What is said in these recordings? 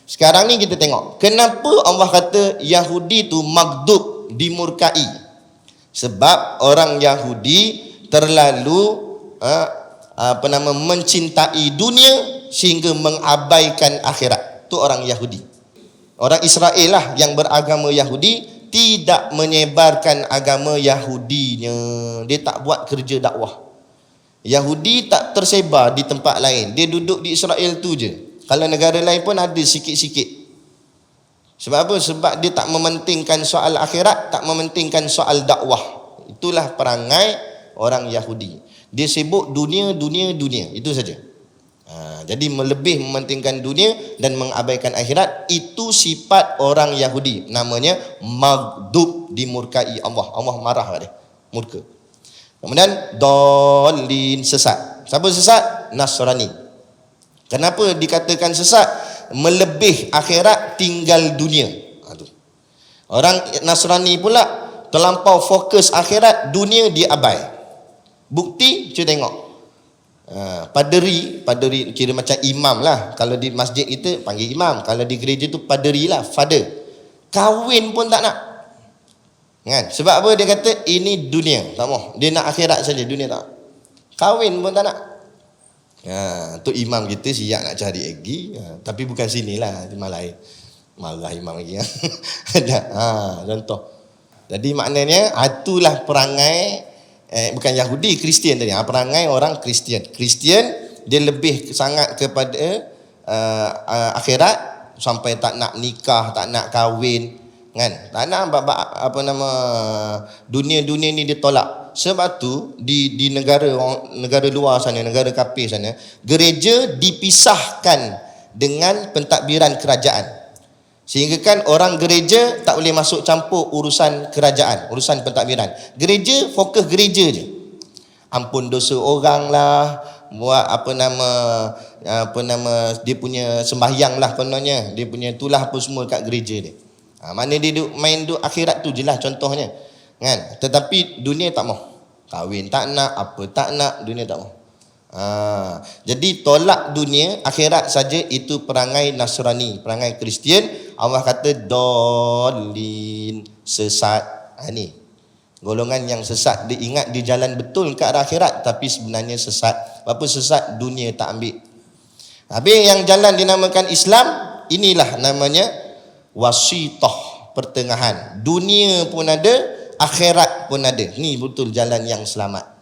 Sekarang ni kita tengok, kenapa Allah kata Yahudi tu maghdub, dimurkai? Sebab orang Yahudi terlalu mencintai dunia sehingga mengabaikan akhirat. Tu orang Yahudi. Orang Israel lah yang beragama Yahudi tidak menyebarkan agama Yahudinya. Dia tak buat kerja dakwah. Yahudi tak tersebar di tempat lain. Dia duduk di Israel tu je. Kalau negara lain pun ada sikit-sikit. Sebab apa? Sebab dia tak mementingkan soal akhirat, tak mementingkan soal dakwah. Itulah perangai orang Yahudi. Dia sibuk dunia. Itu saja. Jadi lebih mementingkan dunia dan mengabaikan akhirat. Itu sifat orang Yahudi. Namanya maghdub, dimurkai Allah. Allah marah pada dia. Murka. Kemudian dhalin, sesat. Siapa sesat? Nasrani. Kenapa dikatakan sesat? Melebih akhirat, tinggal dunia. Orang Nasrani pula terlampau fokus akhirat, dunia dia abai. Bukti, cuba tengok. Paderi kira macam imam lah. Kalau di masjid kita panggil imam. Kalau di gereja tu paderi lah, father. Kahwin pun tak nak. Kan? Sebab apa? Dia kata ini dunia, tak mau. Dia nak akhirat saja, dunia tak. Kahwin pun tak nak. Tu imam kita siap nak cari lagi. Tapi bukan sinilah, di Malai. Marah imam lagi. Contoh. Jadi maknanya itulah perangai bukan Yahudi, Kristian tadi. Perangai orang Kristian. Kristian dia lebih sangat kepada akhirat, sampai tak nak nikah, tak nak kahwin, kan? Tak nak dunia ni dia tolak. Sebab tu di negara luar sana, negara kafir sana, gereja dipisahkan dengan pentadbiran kerajaan. Sehingga kan orang gereja tak boleh masuk campur urusan kerajaan, urusan pentadbiran. Gereja fokus gereja je. Ampun dosa orang lah, buat dia punya sembahyang lah kononnya, dia punya itulah apa semua kat gereja dia. Mana dia main akhirat tu je lah contohnya, kan? Tetapi dunia tak mau. Kahwin tak nak, apa tak nak, dunia tak mau. Jadi tolak dunia, akhirat saja, itu perangai Nasrani, perangai Kristian. Allah kata dhalin, sesat. Ni golongan yang sesat. Dia ingat dia jalan betul ke arah akhirat, tapi sebenarnya sesat. Apa sesat? Dunia tak ambil. Habis yang jalan dinamakan Islam, inilah namanya wasitah, pertengahan. Dunia pun ada, akhirat pun ada. Ni betul jalan yang selamat.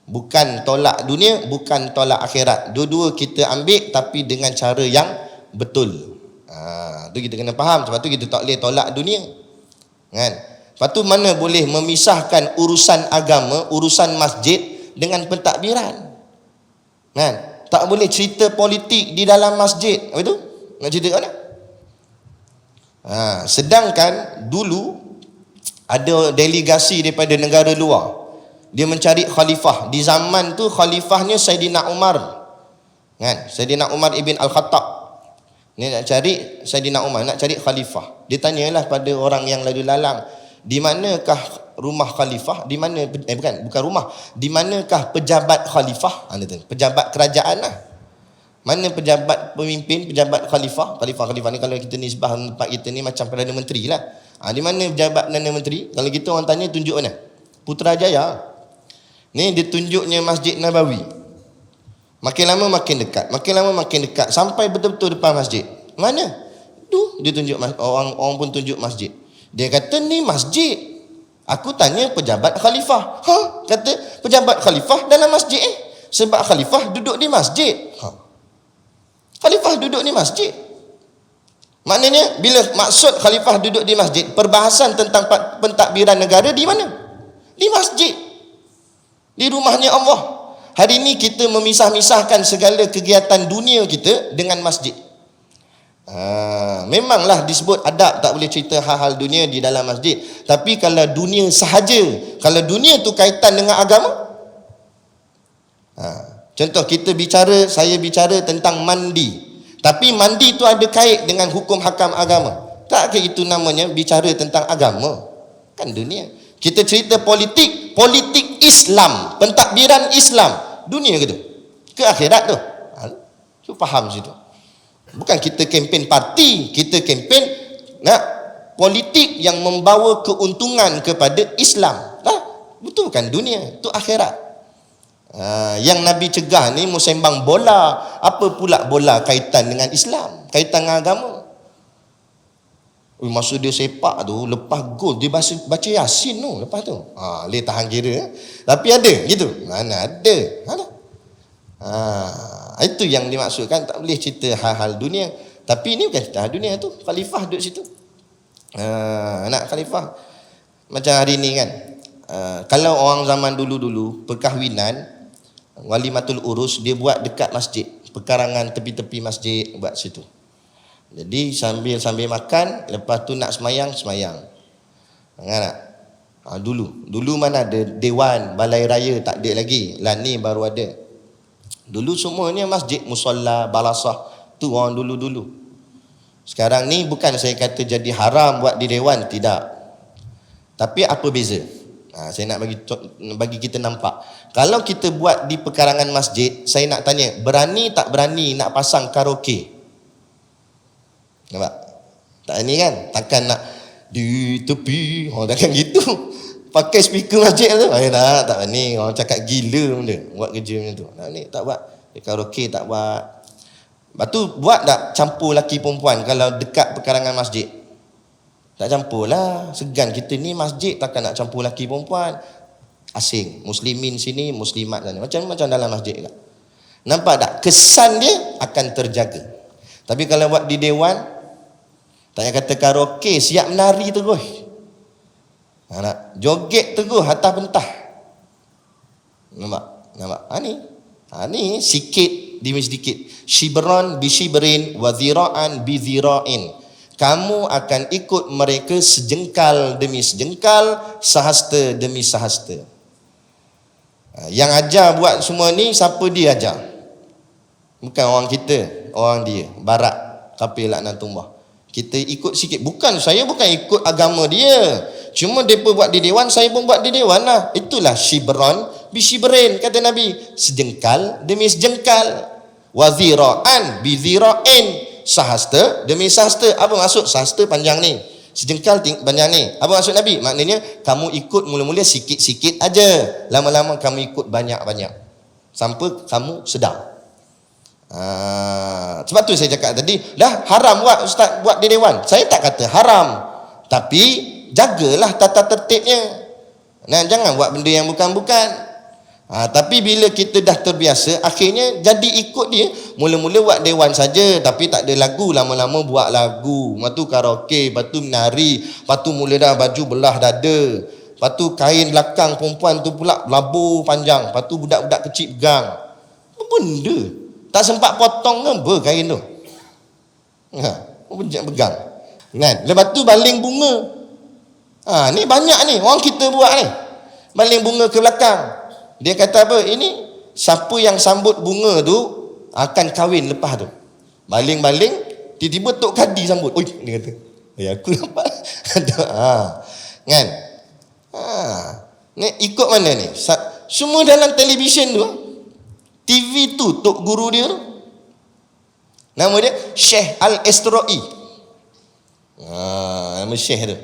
Bukan tolak dunia, bukan tolak akhirat. Dua-dua kita ambil, tapi dengan cara yang betul. Tu kita kena faham. Sebab tu kita tak boleh tolak dunia, kan? Lepas tu mana boleh memisahkan urusan agama, urusan masjid dengan pentadbiran, kan? Tak boleh cerita politik di dalam masjid. Apa itu? Nak cerita kat mana? Sedangkan dulu ada delegasi daripada negara luar. Dia mencari khalifah. Di zaman tu khalifahnya Saidina Umar, kan? Saidina Umar ibn Al-Khattab. Ni nak cari Saidina Umar, nak cari khalifah. Dia tanyalah pada orang yang lalu lalang, di manakah rumah khalifah? Di mana bukan rumah. Di manakah pejabat khalifah? Pejabat kerajaan lah. Mana pejabat pemimpin, pejabat khalifah? Khalifah ni kalau kita nisbah tempat kita ni macam Perdana Menteri lah. Di mana pejabat Perdana Menteri? Kalau kita orang tanya, tunjuk mana? Putrajaya. Ni ditunjuknya Masjid Nabawi. Makin lama makin dekat, makin lama makin dekat, sampai betul-betul depan masjid. Mana? Tu dia tunjuk, orang pun tunjuk masjid. Dia kata ni masjid. Aku tanya pejabat khalifah. Kata pejabat khalifah dalam masjid. Sebab khalifah duduk di masjid. Khalifah duduk di masjid. Maknanya bila maksud khalifah duduk di masjid, perbahasan tentang pentadbiran negara di mana? Di masjid. Di rumahnya Allah. Hari ini kita memisah-misahkan segala kegiatan dunia kita dengan masjid. Memanglah disebut adab, tak boleh cerita hal-hal dunia di dalam masjid. Tapi kalau dunia sahaja, kalau dunia tu kaitan dengan agama, contoh saya bicara tentang mandi, tapi mandi tu ada kait dengan hukum hakam agama. Tak ke itu namanya bicara tentang agama? Kan dunia. Kita cerita politik Islam, pentadbiran Islam, dunia ke tu? Ke akhirat tu? Faham situ. Bukan kita kempen parti, kita kempen politik yang membawa keuntungan kepada Islam. Betul kan dunia, itu akhirat. Yang Nabi cegah ni musembang bola. Apa pula bola kaitan dengan Islam, kaitan dengan agama? Masa dia sepak tu, lepas gol dia baca Yasin tu lepas tu. Boleh tahan kira. Tapi ada gitu. Mana ada. Itu yang dimaksudkan, tak boleh cerita hal-hal dunia. Tapi ini bukan cerita hal dunia tu. Khalifah duduk situ. Nak khalifah macam hari ni kan. Kalau orang zaman dulu-dulu perkahwinan, walimatul urus dia buat dekat masjid, pekarangan tepi-tepi masjid buat situ. Jadi sambil makan, lepas tu nak semayang. Ingat tak? Dulu mana ada dewan balai raya, tak ada lagi. Lah ni baru ada. Dulu semuanya masjid, musalla, balasah. Tu orang dulu-dulu. Sekarang ni bukan saya kata jadi haram buat di dewan, tidak. Tapi apa beza? Saya nak bagi kita nampak. Kalau kita buat di pekarangan masjid, saya nak tanya, berani tak berani nak pasang karaoke? Nampak? Tak ni kan? Takkan nak di tepi, takkan gitu. Pakai speaker masjid tu. Tak berani. Orang cakap gila benda buat kerja macam tu. Ni tak buat. Karaoke tak buat. Lepas tu buat tak campur laki perempuan kalau dekat pekarangan masjid? Tak campur lah. Segan kita ni masjid, takkan nak campur laki perempuan. Asing. Muslimin sini, muslimat sana. Macam dalam masjid kan. Nampak tak? Kesan dia akan terjaga. Tapi kalau buat di dewan, tak payah kata karaoke, siap menari terus. Nak joget terus atas pentah. Nampak? Ni sikit demi sedikit. Shibran bi shibrin wa dhira'an bi dhira'in. Kamu akan ikut mereka sejengkal demi sejengkal, sehasta demi sehasta. Yang ajar buat semua ni, siapa dia ajar? Bukan orang kita, orang dia. Barat, kafir laknatullah. Kita ikut sikit. Saya bukan ikut agama dia. Cuma mereka buat di dewan, saya pun buat di dewan lah. Itulah shibran bi shibrin, kata Nabi. Sejengkal demi sejengkal. Wa dhira'an bi dhira'in. Sahasta demi sahasta. Apa maksud sahasta panjang ni? Sejengkal panjang ni. Apa maksud Nabi? Maknanya kamu ikut mula-mula sikit-sikit aja. Lama-lama kamu ikut banyak-banyak. Sampai kamu sedar. Sebab tu saya cakap tadi, dah haram buat ustaz buat di dewan. Saya tak kata haram, tapi jagalah tata tertibnya. Jangan buat benda yang bukan-bukan. Tapi bila kita dah terbiasa, akhirnya jadi ikut dia. Mula-mula buat dewan saja, tapi tak ada lagu. Lama-lama buat lagu. Lepas tu karaoke, lepas tu menari, lepas tu mula dah baju belah dada, lepas tu kain belakang perempuan tu pula labur panjang, lepas tu budak-budak kecil pegang. Apa benda? Tak sempat potong ke apa kain tu? Pegang. Lepas tu baling bunga. Ni banyak ni orang kita buat ni. Baling bunga ke belakang. Dia kata apa? Ini siapa yang sambut bunga tu akan kahwin lepas tu. Baling-baling, tiba-tiba Tok Kadi sambut. Oi, dia kata. Aku nampak. Kan? Ni ikut mana ni? Semua dalam televisyen tu. TV tu, tok guru dia tu. Nama dia Syekh Al-Estro'i. Nama Syekh tu.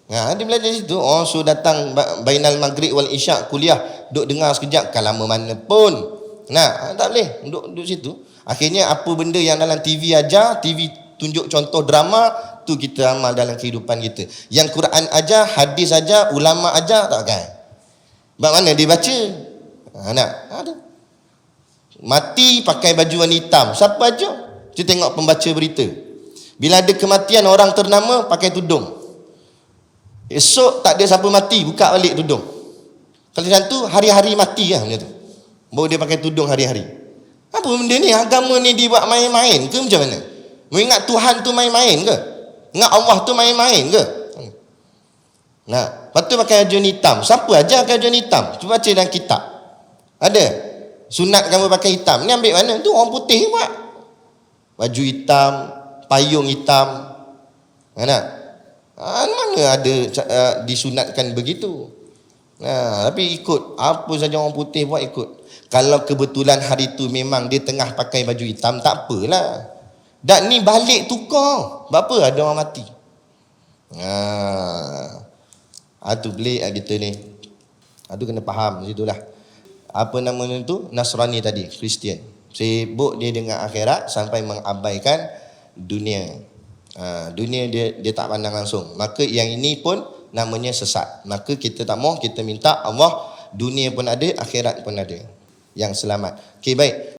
Dia belajar situ. Orang suruh datang bainal maghrib wal isyak kuliah, duduk dengar sekejap, kan lama mana pun. Tak boleh duduk situ. Akhirnya apa benda yang dalam TV ajar, TV tunjuk contoh drama, tu kita amal dalam kehidupan kita. Yang Quran ajar, hadis ajar, ulama ajar, takkan. Bagaimana mana dia baca? Ada. Mati pakai baju warna hitam, siapa ajar? Kita tengok pembaca berita. Bila ada kematian orang ternama, pakai tudung. Esok tak ada siapa mati, buka balik tudung. Kalau macam tu, hari-hari mati lah macam tu. Baru dia pakai tudung hari-hari. Apa benda ni? Agama ni dibuat main-main ke macam mana? Mengingat Tuhan tu main-main ke? Ingat Allah tu main-main ke? Lepas tu pakai baju hitam. Siapa ajar pakai baju hitam? Cuba baca dalam kitab. Ada? Sunat kamu pakai hitam. Ni ambil mana? Tu orang putih buat. Baju hitam, payung hitam. Mana ada disunatkan begitu. Tapi ikut apa saja orang putih buat, ikut. Kalau kebetulan hari tu memang dia tengah pakai baju hitam, tak apalah. Dan ni balik tukar. Berapa ada orang mati. Tu pelik kita ni. Tu kena faham situlah. Apa namanya tu? Nasrani tadi, Kristian. Sibuk dia dengan akhirat sampai mengabaikan dunia. Dunia dia tak pandang langsung. Maka yang ini pun namanya sesat. Maka kita tak mau, kita minta Allah dunia pun ada, akhirat pun ada, yang selamat. Okey, baik.